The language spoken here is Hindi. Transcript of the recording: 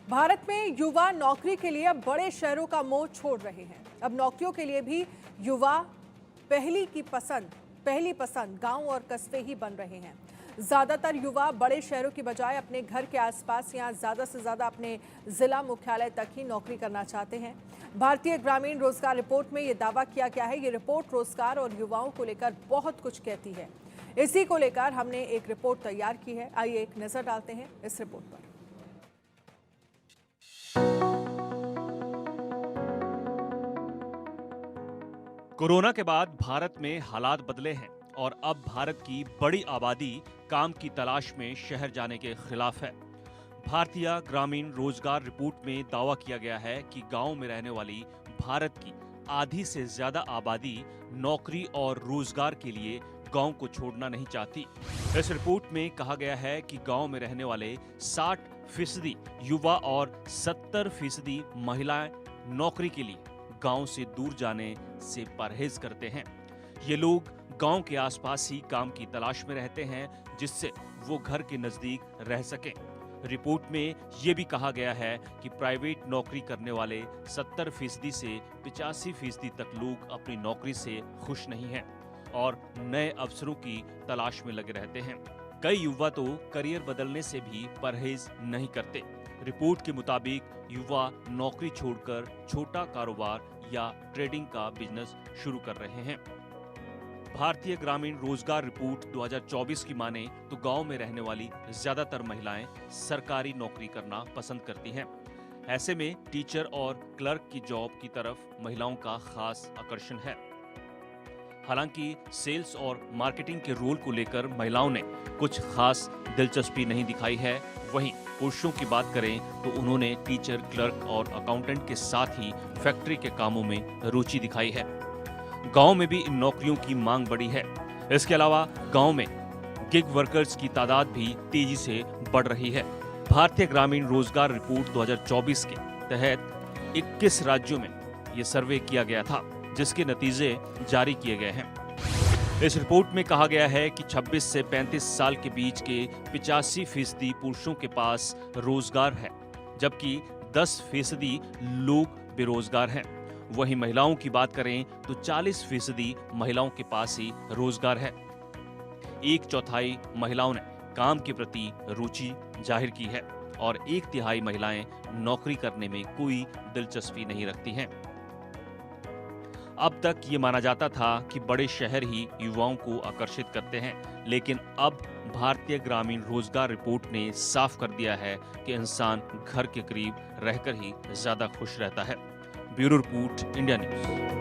भारत में युवा नौकरी के लिए अब बड़े शहरों का मोह छोड़ रहे हैं। अब नौकरियों के लिए भी युवा पहली पसंद गांव और कस्बे ही बन रहे हैं। ज्यादातर युवा बड़े शहरों की बजाय अपने घर के आसपास या ज्यादा से ज्यादा अपने जिला मुख्यालय तक ही नौकरी करना चाहते हैं। भारतीय ग्रामीण रोजगार रिपोर्ट में ये दावा किया गया है। ये रिपोर्ट रोजगार और युवाओं को लेकर बहुत कुछ कहती है। इसी को लेकर हमने एक रिपोर्ट तैयार की है। आइए एक नजर डालते हैं इस रिपोर्ट पर। कोरोना के बाद भारत में हालात बदले हैं और अब भारत की बड़ी आबादी काम की तलाश में शहर जाने के खिलाफ है। भारतीय ग्रामीण रोजगार रिपोर्ट में दावा किया गया है कि गांव में रहने वाली भारत की आधी से ज्यादा आबादी नौकरी और रोजगार के लिए गांव को छोड़ना नहीं चाहती। इस रिपोर्ट में कहा गया है कि गांव में रहने वाले 60% युवा और 70% महिलाएं नौकरी के लिए गांव से दूर जाने से परहेज करते हैं। ये लोग गांव के आसपास ही काम की तलाश में रहते हैं, जिससे वो घर के नजदीक रह सकें। रिपोर्ट में ये भी कहा गया है कि प्राइवेट नौकरी करने वाले 70% से 85% तक लोग अपनी नौकरी से खुश नहीं हैं और नए अवसरों की तलाश में लगे रहते हैं। कई युवा तो करियर बदलने से भी परहेज नहीं करते। रिपोर्ट के मुताबिक युवा नौकरी छोड़कर छोटा कारोबार या ट्रेडिंग का बिजनेस शुरू कर रहे हैं। भारतीय ग्रामीण रोजगार रिपोर्ट 2024 की माने तो गांव में रहने वाली ज्यादातर महिलाएं सरकारी नौकरी करना पसंद करती हैं। ऐसे में टीचर और क्लर्क की जॉब की तरफ महिलाओं का खास आकर्षण है। हालांकि सेल्स और मार्केटिंग के रोल को लेकर महिलाओं ने कुछ खास दिलचस्पी नहीं दिखाई है। वहीं पुरुषों की बात करें तो उन्होंने टीचर, क्लर्क और अकाउंटेंट के साथ ही फैक्ट्री के कामों में रुचि दिखाई है। गांव में भी इन नौकरियों की मांग बढ़ी है। इसके अलावा गांव में गिग वर्कर्स की तादाद भी तेजी से बढ़ रही है। भारतीय ग्रामीण रोजगार रिपोर्ट 2024 के तहत 21 राज्यों में ये सर्वे किया गया था, जिसके नतीजे जारी किए गए हैं। इस रिपोर्ट में कहा गया है कि 26 से 35 साल के बीच के 85% पुरुषों के पास रोजगार है, जबकि 10% लोग बेरोजगार हैं। वहीं महिलाओं की बात करें तो 40% महिलाओं के पास ही रोजगार है। 1/4 महिलाओं ने काम के प्रति रुचि जाहिर की है और 1/3 महिलाएं नौकरी करने में कोई दिलचस्पी नहीं रखती हैं। अब तक ये माना जाता था कि बड़े शहर ही युवाओं को आकर्षित करते हैं, लेकिन अब भारतीय ग्रामीण रोजगार रिपोर्ट ने साफ कर दिया है कि इंसान घर के करीब रहकर ही ज्यादा खुश रहता है। Bureau report, India news.